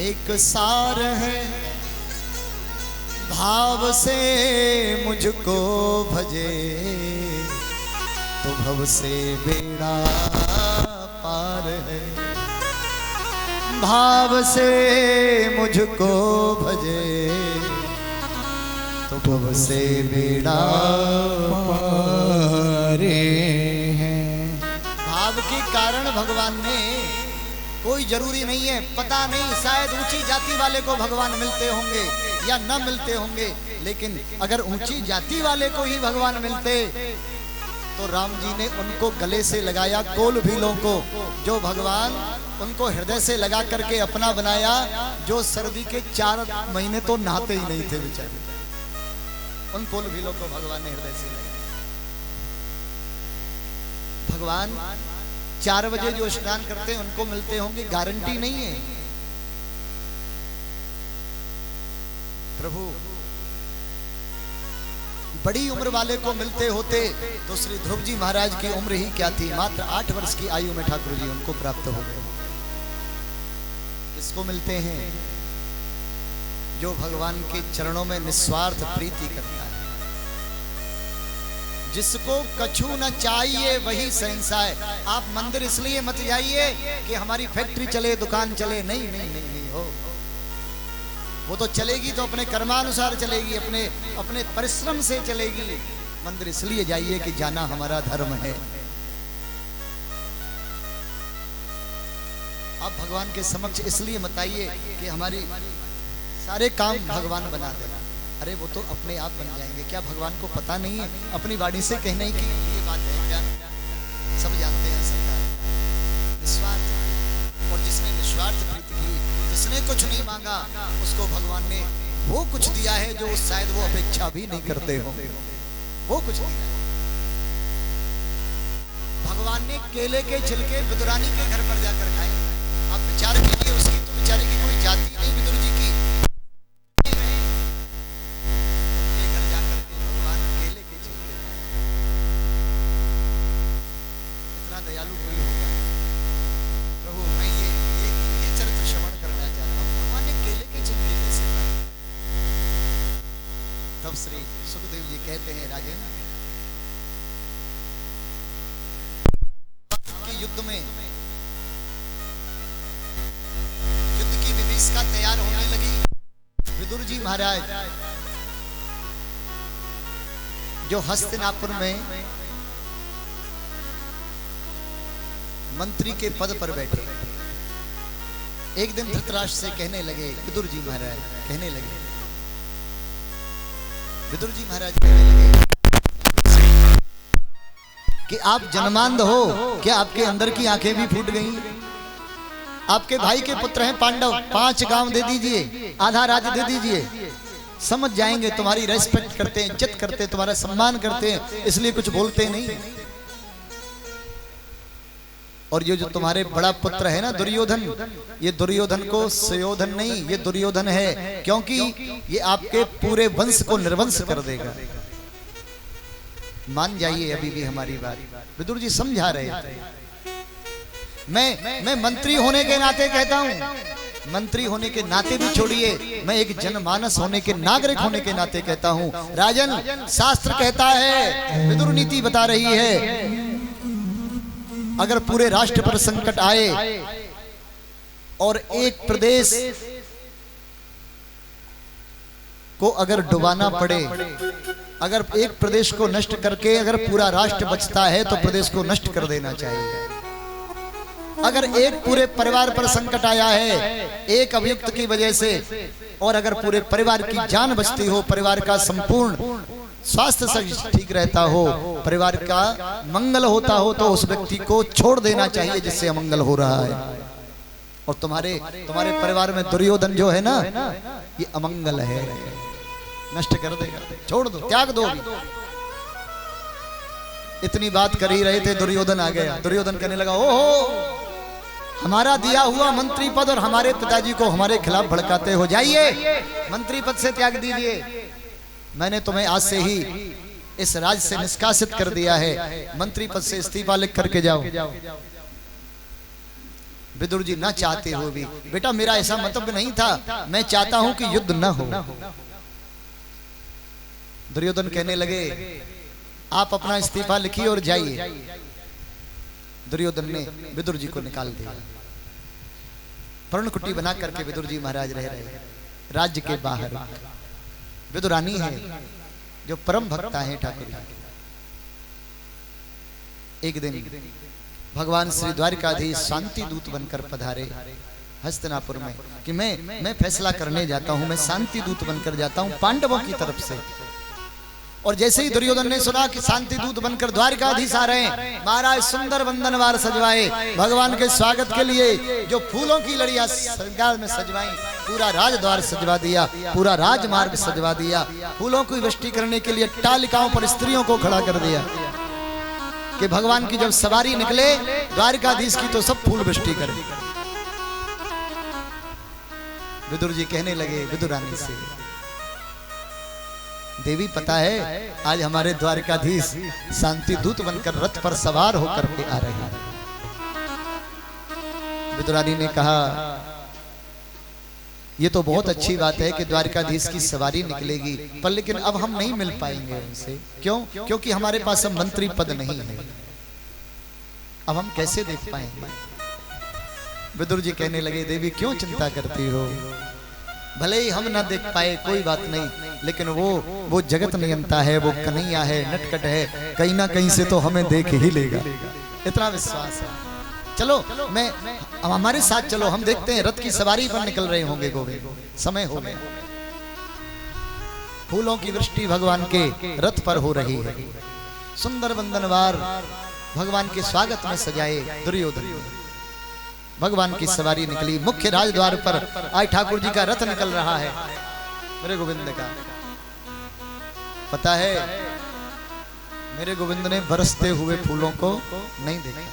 एक सार है भाव से मुझको भजे तो भव से बेड़ा पार है। भाव से मुझको भजे तो भव से बेड़ा पार है। भाव के कारण भगवान ने, कोई जरूरी नहीं है, पता नहीं शायद ऊंची जाति वाले को भगवान मिलते होंगे या न मिलते होंगे, लेकिन अगर ऊंची जाति वाले को ही भगवान मिलते तो राम जी ने उनको गले से लगाया कोल भीलों को, जो भगवान उनको हृदय से लगा करके अपना बनाया, जो सर्दी के 4 महीने तो नहाते ही नहीं थे बेचारे, उन कोल भीलों को भगवान ने हृदय से लगाया। भगवान 4 बजे जो स्नान करते हैं उनको मिलते होंगे, गारंटी नहीं है। प्रभु बड़ी उम्र वाले को मिलते होते तो श्री ध्रुव जी महाराज की उम्र ही क्या थी, मात्र 8 वर्ष की आयु में ठाकुर जी उनको प्राप्त हो गए। किसको मिलते हैं? जो भगवान के चरणों में निस्वार्थ प्रीति करता है, जिसको कछु न चाहिए वही शहंशाह है। आप मंदिर इसलिए मत जाइए कि हमारी फैक्ट्री चले, दुकान चले, नहीं नहीं नहीं नहीं हो, वो तो चलेगी तो अपने कर्मानुसार चलेगी, अपने परिश्रम से चलेगी। मंदिर इसलिए जाइए कि जाना हमारा धर्म है। आप भगवान के समक्ष इसलिए मत आइए कि हमारी सारे काम भगवान बना देना। अरे वो तो अपने आप बन जाएंगे। क्या भगवान को पता नहीं है? अपनी वाणी से कहने की ये बात है क्या? सब जानते हैं सरकार। निस्वार्थ, और जिसने निस्वार्थ प्रीति की, जिसने कुछ नहीं मांगा, उसको भगवान ने वो कुछ दिया है जो शायद वो अपेक्षा भी नहीं करते हो, वो कुछ दिया है। भगवान ने केले के छिलके विदुरानी के घर पर जाकर खाए। आप विचार कीजिए, उसकी तो बेचारे की कोई जाति नहीं विदुर जी की, उनके घर जाकर के भगवान केले के छिलके खाए। इतना दयालु कोई होगा? प्रभु मैं ये चरित्र श्रवण करना चाहता हूँ। भगवान ने केले के छिलके कैसे खाए? तब श्री सुखदेव जी कहते हैं, राजन के युद्ध में, युद्ध की विभीषिका तैयार होने लगी। विदुर जी महाराज जो हस्तिनापुर में मंत्री के पद पर बैठे, एक दिन धृतराष्ट्र से कहने लगे, विदुर जी महाराज कहने लगे, विदुर जी महाराज कहने लगे कि आप जन्मांध हो, क्या आपके अंदर की आंखें भी फूट गई? आपके भाई के पुत्र हैं पांडव, 5 गांव दे दीजिए, आधा राज्य दे दीजिए, समझ जाएंगे तुम्हारी रेस्पेक्ट करते हैं, इज्जत करते हैं, तुम्हारा सम्मान करते हैं, इसलिए कुछ बोलते नहीं। और ये जो तुम्हारे बड़ा पुत्र है ना दुर्योधन, ये दुर्योधन को सुयोधन नहीं, ये दुर्योधन है, क्योंकि ये आपके पूरे वंश को निर्वंश कर देगा। मान जाइए अभी भी हमारी बात। विदुर जी समझा रहे थे। मैं मंत्री होने के नाते कहता हूं, मंत्री होने के नाते भी छोड़िए, मैं एक जनमानस होने के, नागरिक होने के नाते कहता हूं, राजन शास्त्र कहता है, विदुर नीति बता रही है, अगर पूरे राष्ट्र पर संकट आए और एक प्रदेश को अगर डुबाना पड़े, अगर एक प्रदेश को नष्ट करके अगर पूरा राष्ट्र बचता है तो प्रदेश को नष्ट कर देना चाहिए। अगर एक पूरे परिवार पर संकट आया है एक अभियुक्त की वजह से, और अगर पूरे परिवार की जान बचती हो, परिवार का संपूर्ण स्वास्थ्य ठीक रहता हो, परिवार का मंगल होता हो, तो उस व्यक्ति को छोड़ देना चाहिए जिससे अमंगल हो रहा है। और तुम्हारे परिवार में दुर्योधन जो है ना, ये अमंगल है, नष्ट कर देगा, छोड़ दो, त्याग दो। इतनी बात कर ही रहे थे, दुर्योधन आ गया। दुर्योधन कहने लगा, ओहो, हमारा दिया हुआ मंत्री पद और हमारे पिताजी को हमारे खिलाफ भड़काते हो, जाइए मंत्री पद से त्याग दीजिए, मैंने तुम्हें आज से ही इस राज्य से निष्कासित कर दिया है, मंत्री पद से इस्तीफा लिख करके जाओ। विदुर जी ना चाहते हो भी, बेटा मेरा ऐसा मतलब नहीं था, मैं चाहता हूं कि युद्ध न हो। दुर्योधन कहने लगे आप अपना इस्तीफा लिखिए और जाइए। दुर्योधन ने विदुर जी को निकाल दिया। पर्णकुटी बना करके विदुर जी महाराज रह रहे राज्य के बाहर। विदुरानी है जो परम भक्ता है ठाकुर जी। एक दिन भगवान श्री द्वारिकाधीश शांति दूत बनकर पधारे हस्तिनापुर में कि मैं फैसला करने जाता हूं, मैं शांति दूत बनकर जाता हूं पांडवों की तरफ से। और जैसे ही दुर्योधन ने सुना कि शांति दूत बनकर द्वारिकाधीश आ रहे हैं, महाराज सुंदर वंदनवार सजवाए, भगवान के स्वागत के लिए जो फूलों की लड़ियां श्रृंगार में सजवाई, पूरा राजद्वार सजवा दिया, पूरा राजमार्ग सजवा दिया, फूलों की वृष्टि करने के लिए टालिकाओं पर स्त्रियों को खड़ा कर दिया कि भगवान की जब सवारी निकले द्वारिकाधीश की तो सब फूल वृष्टि करें। विदुर जी कहने लगे विदुरानी से, देवी पता है आज हमारे द्वारिकाधीश शांति दूत बनकर रथ पर सवार होकर के आ रहे हैं। विदुरानी ने कहा ये तो बहुत अच्छी बात है कि द्वारिकाधीश की सवारी निकलेगी, पर लेकिन अब हम नहीं मिल पाएंगे उनसे। क्यों? क्योंकि हमारे पास अब मंत्री पद नहीं है, अब हम कैसे देख पाएंगे। विदुर जी कहने लगे देवी क्यों चिंता करती हो, भले ही हम ना देख पाए कोई बात नहीं, लेकिन वो जगत नियंता है, वो कन्हैया है, नटखट है, कहीं ना कहीं से तो हमें देख ही लेगा, इतना विश्वास है। चलो मैं हमारे साथ चलो, हम देखते हैं रथ की सवारी पर निकल रहे होंगे गोविंद, समय हो गया। फूलों की वृष्टि भगवान के रथ पर हो रही है, सुंदर वंदनवार भगवान के स्वागत में सजाए दुर्योधन। भगवान की सवारी निकली, मुख्य राजद्वार पर आज ठाकुर जी का रथ निकल रहा है मेरे गोविंद का। पता है मेरे गोविंद ने बरसते हुए फूलों को नहीं देखा,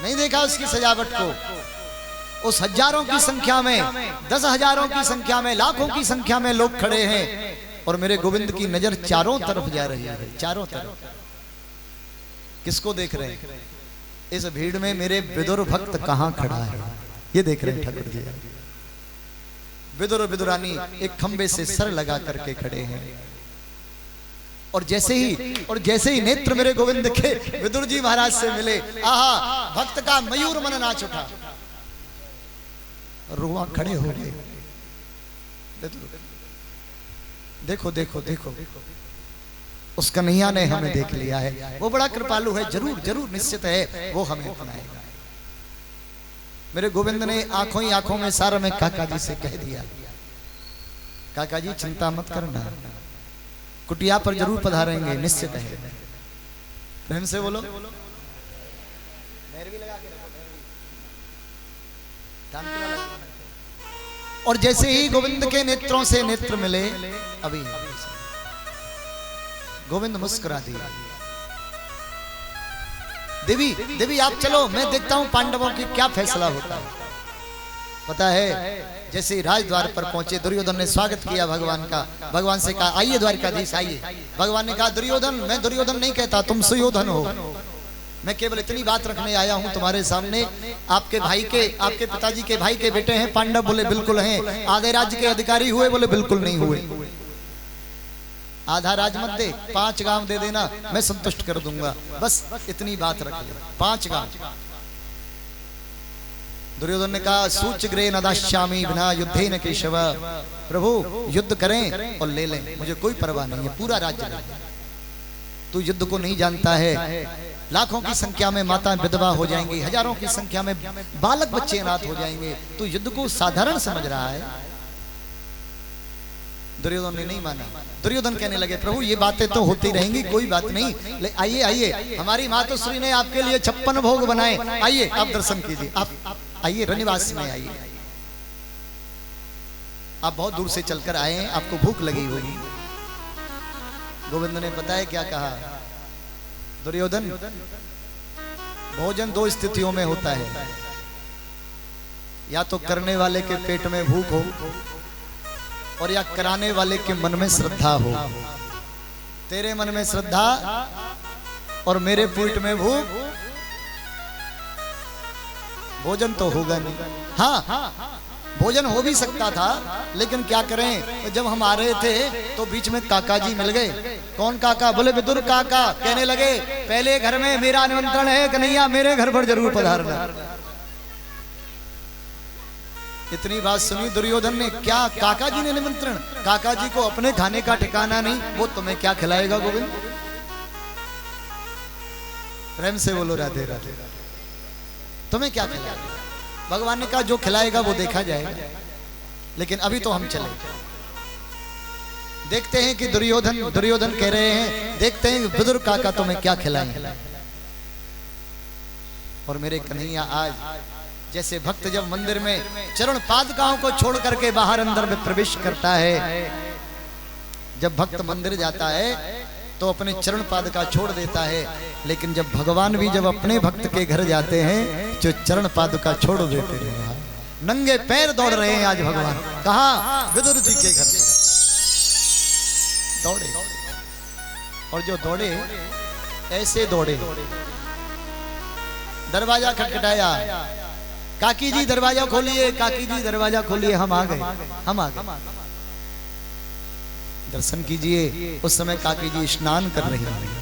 नहीं देखा उसकी सजावट को। उस हजारों की संख्या में, 10,000 की संख्या में, लाखों की संख्या में लोग खड़े हैं और मेरे गोविंद की नजर चारों तरफ जा रही है, चारों तरफ। किसको देख रहे हैं? इस भीड़ में मेरे विदुर भक्त कहां खड़ा है ये देख रहे हैं ठाकुर जी। विदुर विदुरानी एक खंबे से सर लगा करके खड़े हैं और जैसे ही नेत्र मेरे गोविंद के विदुर जी महाराज से मिले, आहा भक्त का मयूर मन नाच उठा, रुआ खड़े हो गए। देखो देखो देखो उस कन्हैया ने हमें देख लिया है, वो बड़ा कृपालु है, जरूर जरूर निश्चित है वो हमें अपनाएगा। मेरे गोविंद ने आंखों ही आंखों में सारा में काका जी से कह दिया, काका जी चिंता मत करना, कुटिया पर जरूर पधारेंगे, निश्चित है। प्रेम से बोलो, और जैसे ही गोविंद के नेत्रों से नेत्र मिले, अभी गोविंद मुस्कुरा दिया। देवी देवी आप चलो, मैं देखता हूं पांडवों की क्या फैसला होता है। पता है जैसे ही राजद्वार पर पहुंचे, दुर्योधन ने स्वागत किया भगवान का, भगवान से कहा आइए द्वारिकाधीश आइए। भगवान ने कहा दुर्योधन, मैं दुर्योधन नहीं कहता, तुम सुयोधन हो, मैं केवल इतनी बात रखने आया हूं तुम्हारे सामने। आपके भाई के, आपके पिताजी के भाई के बेटे हैं पांडव, बोले बिल्कुल हैं। आधे राज्य के अधिकारी हुए, बोले बिल्कुल नहीं हुए। आधा राज मत दे, 5 गांव दे देना, मैं संतुष्ट कर दूंगा, बस इतनी बात रख ले, 5 गांव। दुर्योधन ने कहा सूचग्रे न दास्यामि विना युद्धेन केशव, प्रभु युद्ध करें और ले लें, मुझे कोई परवाह नहीं है, पूरा राज्य ले। तू युद्ध को नहीं जानता है, लाखों की संख्या में माता विधवा हो जाएंगी, हजारों की संख्या में बालक बच्चे अनाथ हो जाएंगे, तू युद्ध को साधारण समझ रहा है। दुर्योधन ने नहीं माना। दुर्योधन कहने लगे प्रभु ये बातें तो होती रहेंगी, कोई बात नहीं, आइए आइए, हमारी मातोश्री ने आपके लिए 56 भोग बनाए, आइए आप दर्शन कीजिए, आप आइए रनिवास में आइए। आप बहुत दूर से चलकर आए हैं, आपको भूख लगी होगी। गोविंद ने पता है क्या कहा, दुर्योधन भोजन 2 स्थितियों में होता है, या तो करने वाले के पेट में भूख हो और या कराने वाले के मन में श्रद्धा हो। तेरे मन में श्रद्धा और मेरे पेट में भूख, भोजन तो होगा नहीं। हाँ, भोजन हो भी सकता था, लेकिन क्या करें, जब हम आ रहे थे तो बीच में काका जी मिल गए। कौन काका? बोले विदुर काका। कहने लगे पहले घर में मेरा निमंत्रण है, कन्हैया मेरे घर पर जरूर पधारना। इतनी बात सुनी दुर्योधन ने, क्या काका जी ने निमंत्रण? काका जी को अपने खाने का ठिकाना नहीं, वो तुम्हें क्या खिलाएगा गोविंद? प्रेम से बोलो राधे राधे। तुम्हें क्या खिलाएगा? भगवान ने कहा जो खिलाएगा वो देखा जाएगा, लेकिन अभी तो हम चले। देखते हैं कि दुर्योधन कह रहे हैं, देखते हैं विदुर काका तुम्हें क्या खिलाएं। और मेरे कन्हैया आज जैसे भक्त जब मंदिर में चरण पादुकाओं को छोड़ करके बाहर अंदर में प्रवेश करता है, जब भक्त मंदिर जाता है तो अपने चरण पादुका छोड़ देता है, लेकिन जब भगवान भी जब अपने भक्त के घर जाते हैं जो चरण पादुका छोड़ देते हैं, नंगे पैर दौड़ रहे हैं आज भगवान। कहाँ? विदुर जी के घर पर दौड़े। और जो दौड़े ऐसे दौड़े, दरवाजा खटखटाया, काकी जी दरवाजा खोलिए, काकी जी दरवाजा खोलिए, हम आ गए, हम आ गए, दर्शन कीजिए। उस समय काकी जी स्नान कर रही हैं।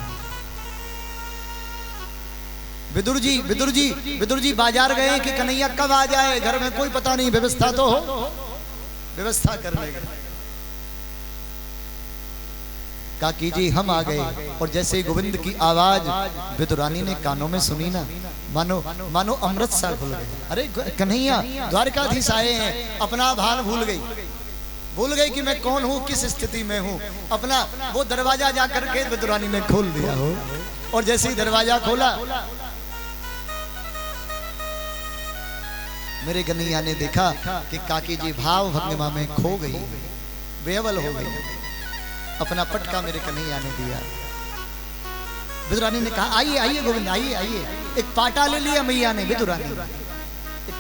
विदुर जी बाजार गए कि कन्हैया कब आ जाए, घर में कोई पता नहीं, व्यवस्था तो हो, व्यवस्था करने गए। काकी जी हम आ गए। और जैसे ही गोविंद की आवाज विदुरानी ने कानों में सुनी ना, मानो अमृत सा घुल गए। अरे कन्हैया द्वारकाधीश आए हैं, अपना भान भूल गई कि मैं कौन हूँ, किस स्थिति में हूँ। अपना वो दरवाजा जा करके विदुरानी ने खोल दिया हो। और जैसे ही दरवाजा खोला, मेरे कन्हैया ने देखा कि काकी जी भाव भंगिमा में खो गई, बेअवल हो गई। अपना पटका मेरे कन्हैया ने दिया। विदुरानी ने कहा आइए आइए गोविंद, आइए आइए। एक पाटा ले लिया मैया ने, विदुरानी एक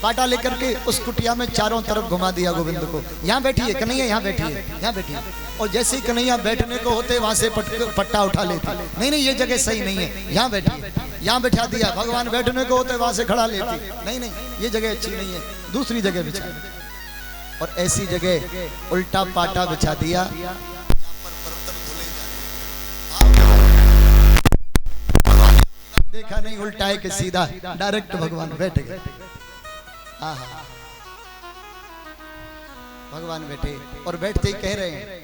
पाटा लेकर के उस कुटिया में चारों तरफ घुमा दिया गोविंद को। यहाँ बैठिए कन्हैया, यहाँ बैठिए, यहाँ बैठिए। और जैसे ही कन्हैया बैठने को होते वहां से पट्टा उठा लेती, नहीं ये जगह सही नहीं है, यहाँ बैठिए, यहाँ बैठा दिया। भगवान बैठने को होते वहां से खड़ा लेती, नहीं ये जगह अच्छी नहीं है, दूसरी जगह बिछा। और ऐसी जगह उल्टा पाटा बिछा दिया, देखा नहीं उल्टा है कि सीधा, डायरेक्ट भगवान बैठ गए। भगवान बैठे और बैठते ही कह रहे हैं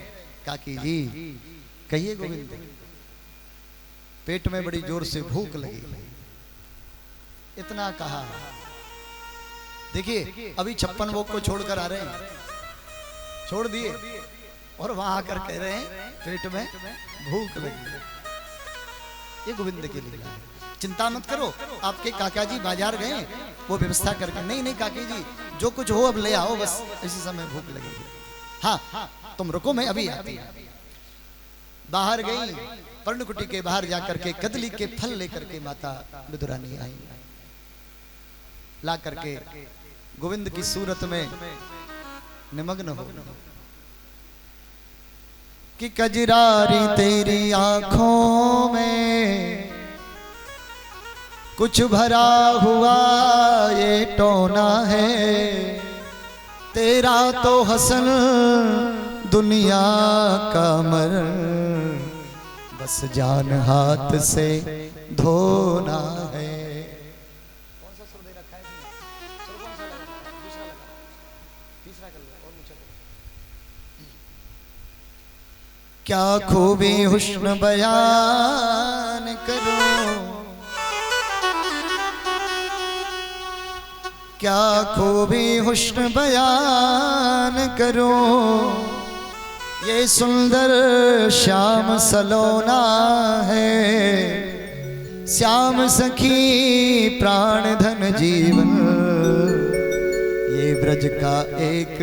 काकी जी कहिए गोविंद, पेट में बड़ी जोर से भूख लगी। इतना कहा, देखिए अभी 56 भोग को छोड़कर आ रहे हैं, छोड़ दिए और वहां आकर कह रहे हैं पेट में भूख लगी। ये गोविंद के लिए चिंता मत करो, आपके काका जी बाजार गए, वो व्यवस्था करके। नहीं काकी जी जो कुछ हो अब ले आओ, बस इसी समय भूख लगेगी। हाँ तुम रुको, मैं अभी आती हूं। बाहर गई, पर्णकुटी के बाहर जाकर के कदली के फल लेकर के माता विदुरानी आई, ला करके गोविंद की सूरत में निमग्न हो कि कजरारी तेरी आंखों में कुछ भरा हुआ ये टोना है, तेरा तो हसन दुनिया का मर, बस जान हाथ से धोना है। कौन सा सुर दे रखा है इसमें? सुर कौन सा लगा? दूसरा लगा, तीसरा कर लो और ऊंचा करो। क्या खूबी हुस्न बयान करूं, क्या खूबी हुस्न बयान करूं, ये सुंदर श्याम सलोना है, श्याम सखी प्राण धन जीवन, ये ब्रज का एक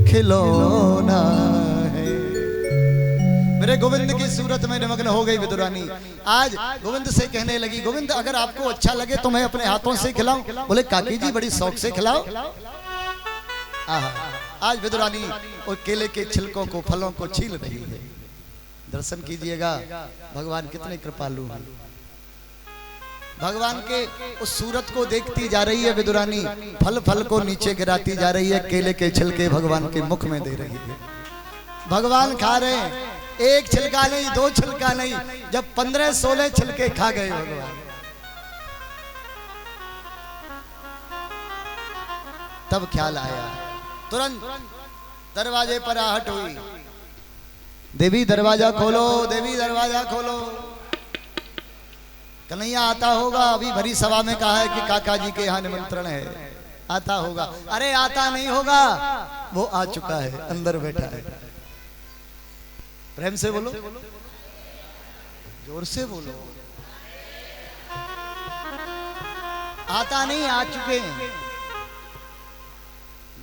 खिलौना है। मेरे गोविंद की सूरत में निमग्न हो गई विदुरानी। आज गोविंद से कहने लगी, गोविंद अगर आपको अच्छा लगे तो मैं अपने हाथों से खिलाऊं। बोले काकी जी बड़ी शौक से खिलाओ। आज विदुरानी और केले के छिलकों को, फलों को छील रही है। दर्शन कीजिएगा भगवान कितने कृपालु हैं। भगवान के उस सूरत को देखती जा रही है विदुरानी, फल फल को नीचे गिराती जा रही है, केले के छिलके भगवान के मुख में दे रही है। भगवान खा रहे हैं, एक छिलका नहीं, दो छिलका नहीं, जब 15-16 छिलके खा गए भगवान, तब ख्याल आया। तुरंत दरवाजे पर आहट हुई, देवी दरवाजा खोलो, देवी दरवाजा खोलो। कन्हैया आता होगा, अभी भरी सभा में कहा है कि काका जी के यहाँ निमंत्रण है, आता होगा। अरे आता नहीं होगा, वो आ चुका है, अंदर बैठा है। प्रेम से बोलो, जोर से बोलो। आता नहीं, आ चुके हैं।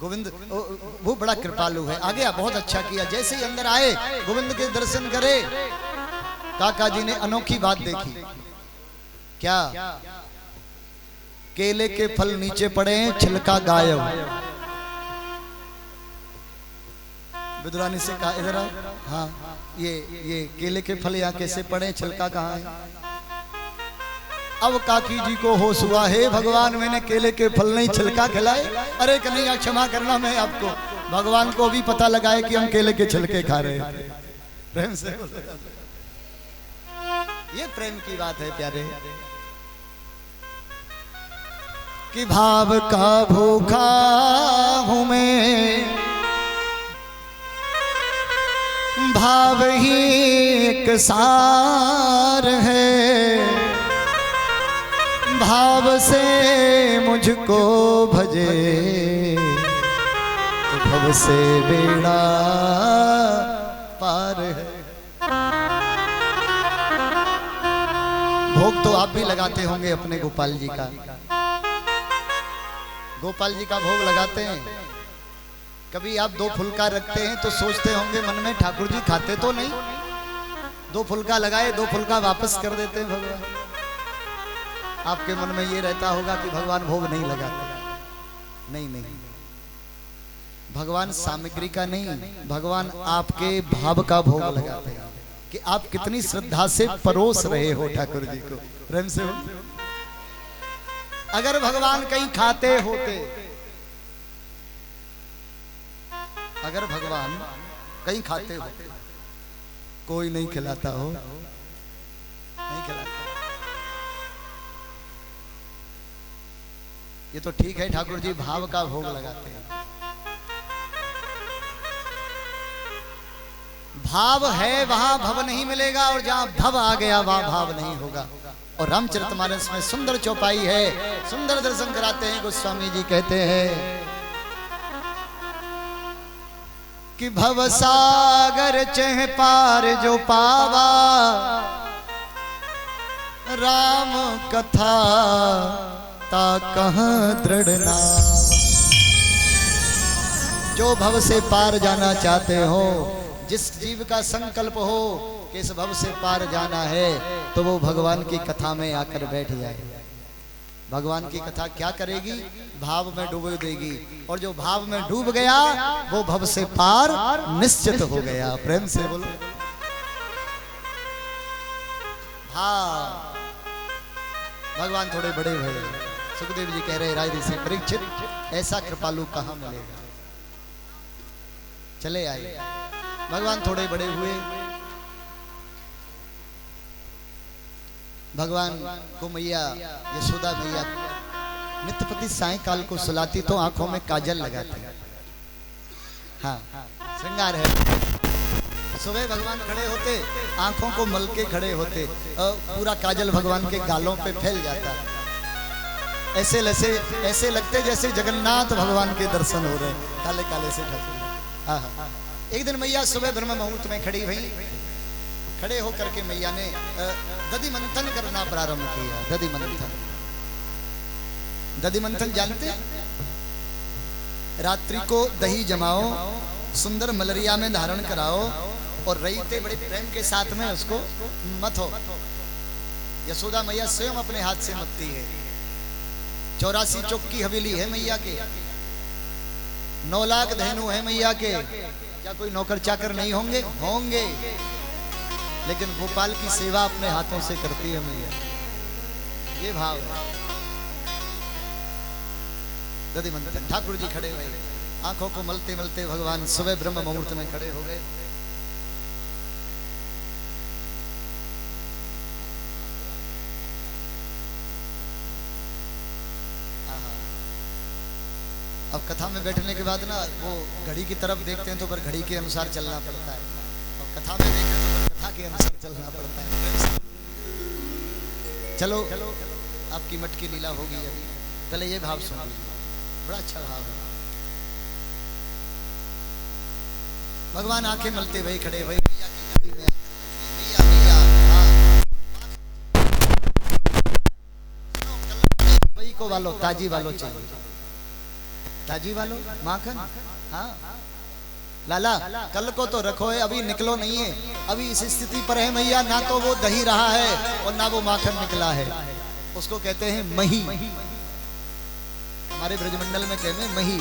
गोविंद वो बड़ा कृपालु है, आ गया, बहुत अच्छा किया। जैसे ही अंदर आए, गोविंद के दर्शन करे, काका जी ने अनोखी बात देखी। क्या? केले के फल नीचे पड़े हैं, छिलका गायब। विदुरानी से कहा, इधर आओ। हाँ, ये केले के फल यहाँ कैसे पड़े, छिलका कहाँ है? अब काकी जी को होश हुआ, हे भगवान, मैंने केले के फल नहीं छिलका खिलाए। अरे कन्हैया क्षमा करना, मैं आपको, भगवान को भी पता लगा है कि हम केले के छिलके खा रहे हैं। प्रेम से, ये प्रेम की बात है प्यारे, कि भाव का भूखा हूं मैं, भाव ही एक सार है, भाव से मुझको भजे तो भव से बेड़ा पार है। भोग तो आप भी लगाते होंगे अपने गोपाल जी का, गोपाल जी का भोग लगाते हैं। कभी आप 2 फुलका रखते हैं तो सोचते होंगे मन में, ठाकुर जी खाते तो नहीं, 2 फुलका लगाए, 2 फुलका वापस कर देते हैं भगवान। आपके मन में ये रहता होगा कि भगवान भोग नहीं लगाते। नहीं नहीं, भगवान सामग्री का नहीं, भगवान आपके भाव का भोग लगाते हैं, कि आप कितनी श्रद्धा से परोस रहे हो ठाकुर जी को। प्रेम से हो। अगर भगवान कहीं खाते होते, अगर भगवान कहीं खाते होते, कोई नहीं खिलाता हो, नहीं खिलाता। ये तो ठीक है, ठाकुर जी भाव का भोग लगाते हैं। भाव है वहां भव नहीं मिलेगा, और जहां भव आ गया वहां भाव नहीं होगा। और रामचरितमानस में सुंदर चौपाई है, सुंदर दर्शन कराते हैं गोस्वामी जी, कहते हैं कि भव सागर चह पार जो पावा, राम कथा ता कहाँ दृढ़ नाम। जो भव से पार जाना चाहते हो, जिस जीव का संकल्प हो कि इस भव से पार जाना है, तो वो भगवान की कथा में आकर बैठ जाए। भगवान की कथा क्या करेगी? भाव में डूब देगी, और जो भाव में डूब गया वो भव से पार निश्चित हो गया। प्रेम से बोलो, भाव। भगवान थोड़े बड़े हुए, सुखदेव जी कह रहे राय से, परीक्षित ऐसा कृपालु कहाँ मिलेगा। चले आए, भगवान थोड़े बड़े हुए। भगवान को मैया यशोदा मैया नित्यपति सायकाल को सुलाती तो आंखों में काजल लगाती। हाँ, श्रृंगार है। सुबह भगवान खड़े होते, आंखों को मल के खड़े होते, पूरा काजल भगवान के गालों पे फैल जाता। ऐसे लगते जैसे जगन्नाथ भगवान के दर्शन हो रहे, काले काले से ठाकुर। एक दिन मैया सुबह ब्रह्म मुहूर्त में खड़ी हुई, खड़े होकर के मैया ने दधि मंथन करना प्रारंभ किया। दधि मंथन, दधि मंथन जानते? रात्रि को दही जमाओ, सुंदर मलरिया में धारण कराओ, और रईते बड़े प्रेम के साथ में उसको मथो। यशोदा मैया स्वयं अपने हाथ से मथती है। 84 चौक की हवेली है मैया के, 9 लाख धेनु है मैया के। क्या कोई नौकर चाकर नहीं होंगे? होंगे, लेकिन गोपाल की सेवा अपने हाथों से करती है मैया। ये भाव है। दधि मंथन ठाकुर जी खड़े हुए, आंखों को मलते मलते भगवान सुबह ब्रह्म मुहूर्त में खड़े हो गए। अब कथा में बैठने के बाद ना वो घड़ी की तरफ देखते हैं तो पर घड़ी के अनुसार चलना पड़ता है, और कथा में देखते हैं तो पर कथा के अनुसार चलना पड़ता है। चलो आपकी मटकी लीला होगी अभी, पहले ये भाव सुन लीजिए, बड़ा अच्छा भाव है। भगवान आंखें मलते हुए खड़े हुए, मैया की गाड़ी में मैया मैया वही को वालो ताजी वालो चाहिए, ताजी वालो माखन। हाँ लाला कल को तो रखो है, अभी निकलो नहीं है, अभी इस स्थिति पर है मैया, ना तो वो दही रहा है और ना वो माखन निकला है, उसको कहते हैं मही। हमारे ब्रजमंडल में कहते हैं मही,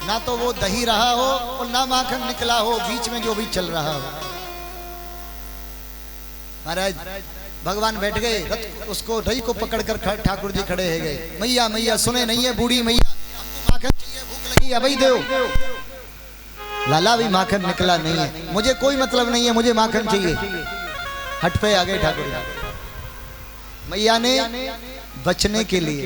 ना तो वो दही रहा हो और ना माखन निकला हो, बीच में जो भी चल रहा हो। महाराज भगवान बैठ गए, रथ उसको दही को पकड़कर ठाकुर जी खड़े है गए। मैया मैया सुने नहीं है बूढ़ी मैया, हमको माखन चाहिए, भूख लगी अभी दो। लाला भी माखन निकला नहीं है, मुझे कोई मतलब नहीं है, मुझे माखन चाहिए। हट पे आ गए ठाकुर जी। मैया ने बचने के लिए,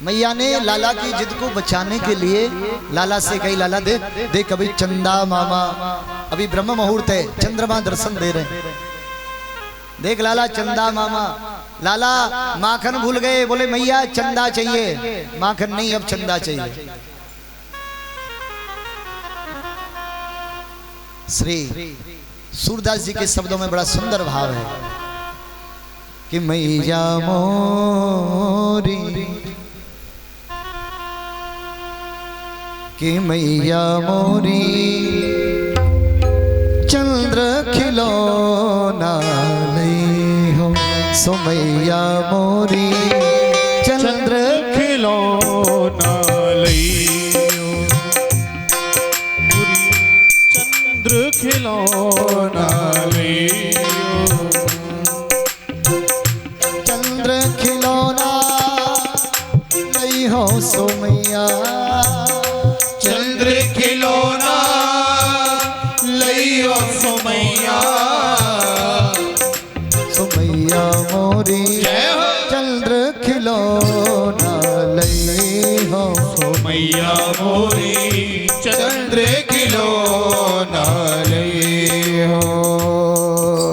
मैया ने लाला की जिद को बचाने के लिए लाला से कही, लाला देख अभी चंदा मामा, अभी ब्रह्म मुहूर्त है, चंद्रमा दर्शन दे रहे, देख लाला चंदा मामा। लाला माखन भूल गए, बोले मैया चंदा चाहिए, माखन नहीं अब चंदा चाहिए। श्री सूरदास जी के शब्दों में बड़ा सुंदर भाव है कि मैया मोरी, कि मैया मोरी चंद्र खिलौना नहीं हो, सो मैया मोरी चंद्र खिलौना लइयो, चंद्र खिलौना लइयो, चंद्र खिलौना नहीं हो, सो मैया चंद्र खिलौना लइयो, सो मैया, सो मैया मोरी चंद्र खिलौना लई हो, सो मैया मोरी चंद्र खिलौना लई हो।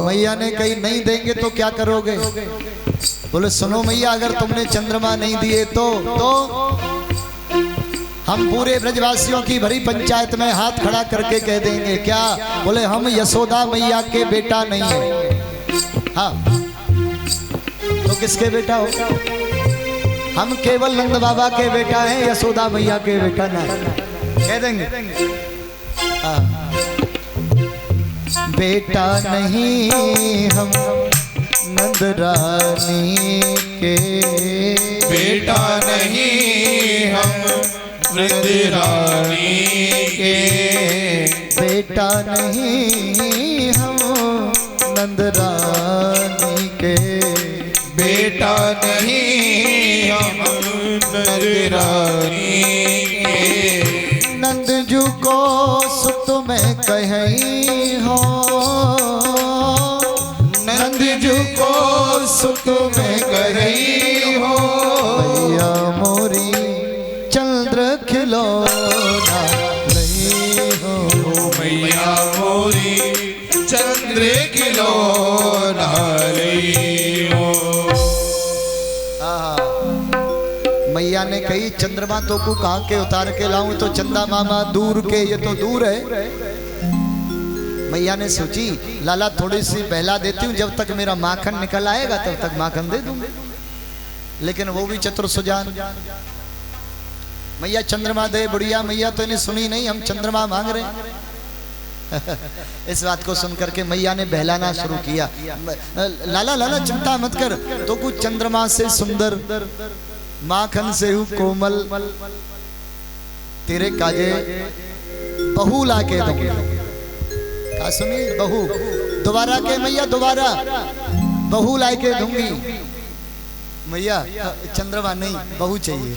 मैया ने कही नहीं देंगे तो क्या करोगे? बोले सुनो मैया, अगर तुमने चंद्रमा नहीं दिए तो हम पूरे ब्रजवासियों की भरी पंचायत में हाथ खड़ा करके कह देंगे। क्या? बोले हम यशोदा मैया के बेटा नहीं है। हाँ तो किसके बेटा हो? हम केवल नंद बाबा के बेटा हैं, यशोदा मैया के बेटा ना, कह देंगे। हाँ बेटा नहीं हम नंद रानी के, बेटा नहीं हम नंद रानी के, बेटा नहीं हम नंद रानी के, बेटा नहीं हम नंद रानी के, नंदजू को सुत में कहीं हो, नंदजू को सुत में कहीं हो, मैया मोरी चंद्र खिलौना नहीं हो, मैया मोरी चंद्र खिलौना नहीं हो। मैया ने कही चंद्रमा तो को कहा के उतार के लाऊं, तो चंदा मामा दूर के, ये तो दूर है। मैया ने सोची लाला थोड़ी सी बहला देती हूँ, जब तक मेरा माखन निकल आएगा तब तक माखन दे दूंगी। लेकिन वो भी चतुर सुजान, मैया चंद्रमा दे, बुढ़िया मैया तो इन्हें सुनी नहीं, हम चंद्रमा मांग रहे हैं। इस बात को सुनकर के मैया ने बहलाना शुरू किया। लाला लाला चिंता मत कर, तो कुछ चंद्रमा से सुंदर, माखन से हूँ कोमल, तेरे काजे बहू ला के दूंगी। का सुनी? बहू दोबारा के मैया दोबारा बहू लाई के दूंगी मैया। चंद्रमा नहीं, बहू चाहिए।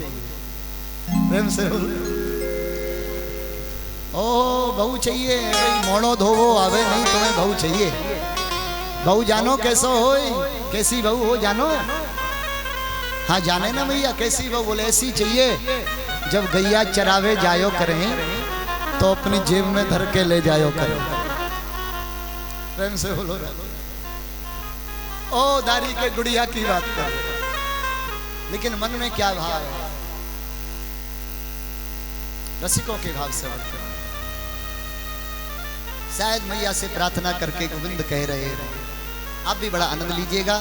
प्रेम से ओ बहू चाहिए भाई, मोड़ो धोवो आवे नहीं, तुम्हें बहू चाहिए। बहू जानो कैसो हो, कैसी बहू हो जानो। हाँ जाने ना मैया कैसी बहू। बोले ऐसी चाहिए जब गैया चरावे जायो करें तो अपनी जेब में धर के ले जायो करें। प्रेम से बोलो। ओ दारी के गुड़िया की बात कर, लेकिन मन में क्या भाव है? रसिकों के भाव से बात कर। शायद मैया से प्रार्थना करके गोविंद कह रहे हैं। आप भी बड़ा आनंद लीजिएगा।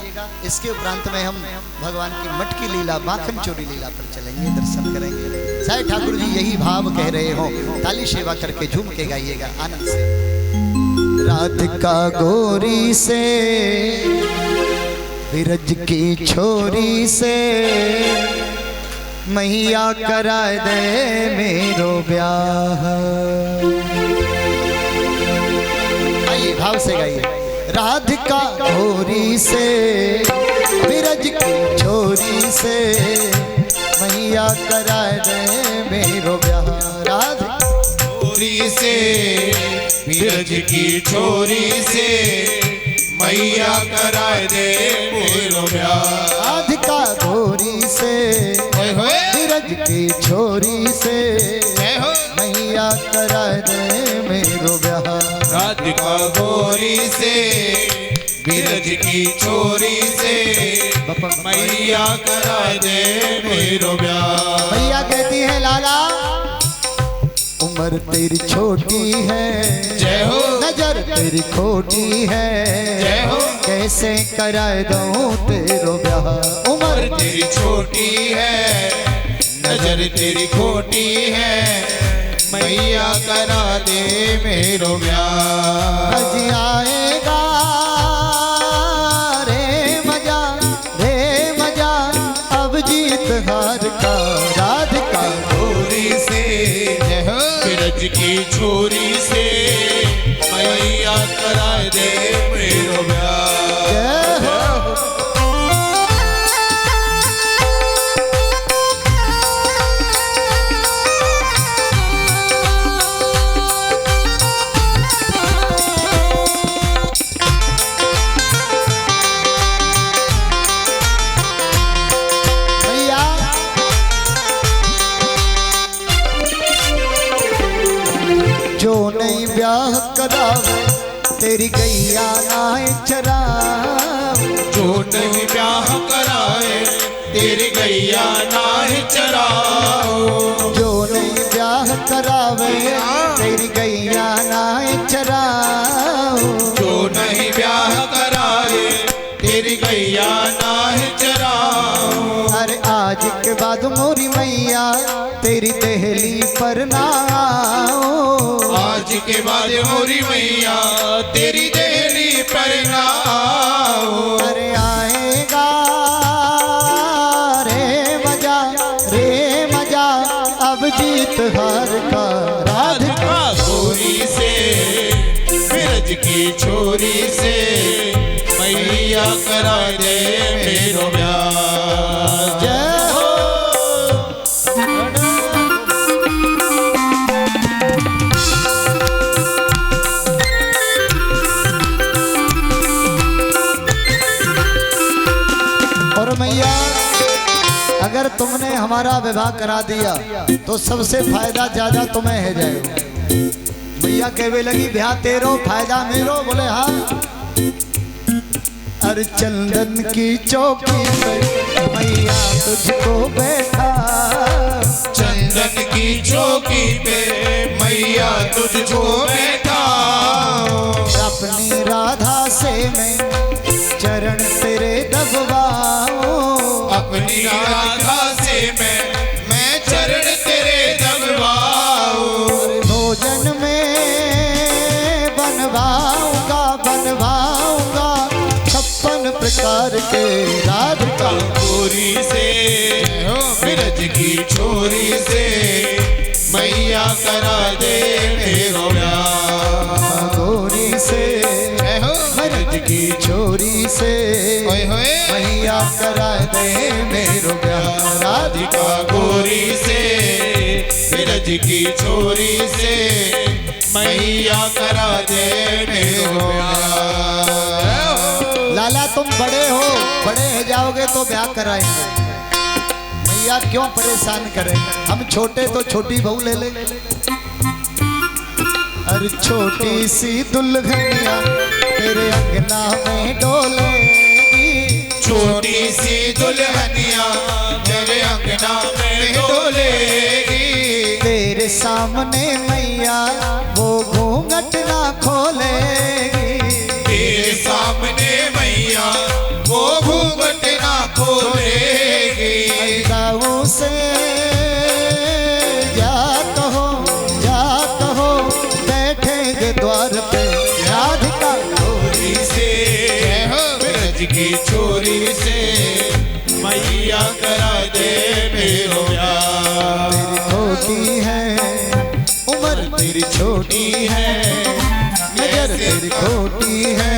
इसके उपरांत में हम भगवान की मटकी लीला, माखन चोरी लीला पर चलेंगे, दर्शन करेंगे। शायद ठाकुर जी यही भाव कह रहे हो। ताली सेवा करके झूम के गाइएगा आनंद से। राधिका गोरी से, विरज की छोरी से, मैया करा दे मेरो ब्याह। आइए भाव से गाइए। राधिका गोरी से, विरज की छोरी से, मैया करा दे मेरो ब्याह। राधिका गोरी से, विरज की छोरी से, मैया करा दे मेरो ब्याह। राधिका गोरी से, विरज की छोरी से, मैया करा दे मेरो ब्याह। राधिका गोरी से, विरज की छोरी से, मैया करा दे मेरो ब्याह। मैया कहती है लाला उम्र तेरी छोटी है, जय हो। नजर तेरी खोटी है, जय हो। कैसे करा दूं तेरो ब्याह। उम्र तेरी छोटी है, नजर तेरी खोटी है, मैया करा दे मेरो ब्याह। अज आएगा रे मजा अब जीत हार का। राधिका गोरी से, विरज की छोरी से, मैया करा दे मेरो ब्याह। जय हो। जो नहीं ब्याह करावे तेरी गैया नाए चरावे। जो नहीं ब्याह कराए तेरी गैया नाहि चराओ। जो नहीं ब्याह करावे तेरी गैया नाए चरावे। जो नहीं ब्याह कराए तेरी गैया नाहि चराओ। अरे आज के बाद मोरी मैया तेरी दहली पर ना आओ। आज के बाद मोरी मैया तेरी देहली पर ना आओ। अरे आएगा रे मजा अब जीत हार का। राधिका गोरी से, विरज की छोरी से, मैया करा दे मेरो ब्याह। जय हो। और मैया अगर तुमने हमारा विवाह करा दिया तो सबसे फायदा ज्यादा तुम्हें है जाएगा। मैया कहवे लगी ब्याह तेरो फायदा मेरो। बोले हाँ। अरे चंदन की चौकी पे मैया तुझको बैठा। चंदन की चौकी पे मैया तुझको बैठा। अपनी राधा से मैं चरण तेरे दबवाऊं। अपनी राधा से मैं चरण तेरे दबवाऊं। भोजन में बनवाऊंगा 56 प्रकार के। राधिका गोरी से, विरज की छोरी से, मैया करा दे मेरो ब्याह। गोरी से से ओए होए मैया करा दे मेरो ब्याह राधिका गोरी से बिरज की छोरी से मैया करा दे मेरो ब्याह। लाला तुम बड़े हो, बड़े हो जाओगे तो ब्याह कराएंगे, मैया क्यों परेशान करें, हम छोटे तो छोटी बहू ले लेंगे। अरे छोटी सी दुल्हनिया तेरे अंगना में डोलेगी, छोटी सी दुल्हनिया तेरे अंगना में डोलेगी, तेरे सामने मैया वो घूंघट ना खोलेगी, तेरे सामने मैया वो घूंघट ना खोलेगी। गाँव से जा कहो बैठेंगे द्वार पे राधिका गोरी से ब्रज की छोरी से मैया करा दे मेरो ब्याह। छोटी है उम्र तेरी छोटी है, नजर तेरी खोटी है,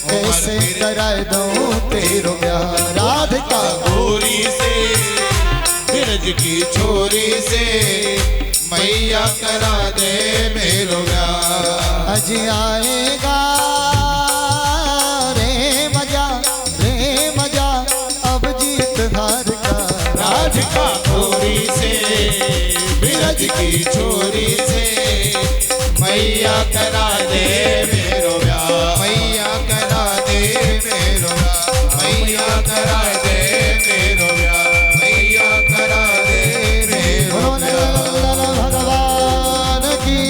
कैसे कराए दूं तेरो ब्याह राधिका गोरी से ब्रज की छोरी से मैया करा दे मेरो ब्याह। अज आएगा रे मजा अब जीत हार का राधिका गोरी से ब्रज की छोरी से मैया करा दे मेरो ब्याह। मैया करा दे मेरो ब्याह, मैया करा दे मेरो ब्याह, मैया करा दे मेरो ब्याह। भगवान की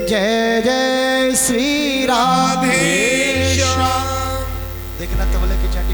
जय जय श्री राधे। श्याम। देखना तबले की चाटी